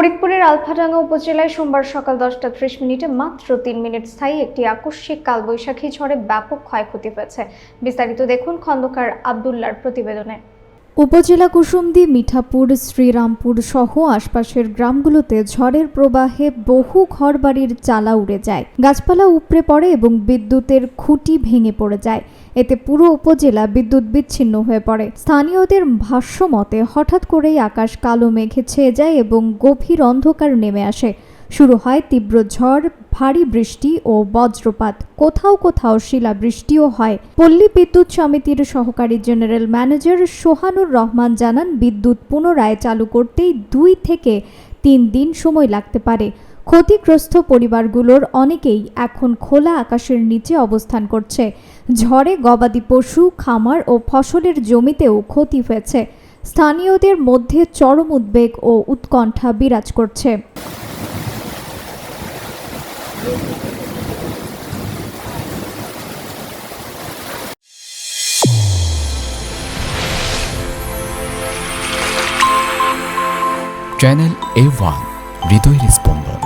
ফরিদপুরের আলফাডাঙ্গা উপজেলায় সোমবার সকাল 10টা 30 মিনিটে মাত্র 3 মিনিট স্থায়ী একটি আকস্মিক কালবৈশাখী ঝড়ে ব্যাপক ক্ষয়ক্ষতি হয়েছে। বিস্তারিত দেখুন খন্দকার আব্দুল্লাহর প্রতিবেদনে। উপজেলা কুসুমদি, মিঠাপুর, শ্রীরামপুর সহ আশপাশের গ্রামগুলোতে ঝড়ের প্রবাহে বহু ঘরবাড়ির চালা উড়ে যায়, গাছপালা উপড়ে পড়ে এবং বিদ্যুতের খুঁটি ভেঙে পড়ে যায়। এতে পুরো উপজেলা বিদ্যুৎ বিচ্ছিন্ন হয়ে পড়ে। স্থানীয়দের ভাষ্যমতে হঠাৎ করেই আকাশ কালো মেঘে ছেয়ে যায় এবং গভীর অন্ধকার নেমে আসে। শুরু হয় তীব্র ঝড়, ভারী বৃষ্টি ও বজ্রপাত, কোথাও কোথাও শিলাবৃষ্টিও হয়। পল্লী বিদ্যুৎ সমিতির সহকারী জেনারেল ম্যানেজার সোহানুর রহমান জানান, বিদ্যুৎ পুনরায় চালু করতেই 2 থেকে 3 দিন সময় লাগতে পারে। ক্ষতিগ্রস্ত পরিবারগুলোর অনেকেই এখন খোলা আকাশের নিচে অবস্থান করছে। ঝড়ে গবাদি পশু, খামার ও ফসলের জমিতেও ক্ষতি হয়েছে। স্থানীয়দের মধ্যে চরম উদ্বেগ ও উৎকণ্ঠা বিরাজ করছে। চ্যানেল A1 হৃদয়ের স্পন্দন।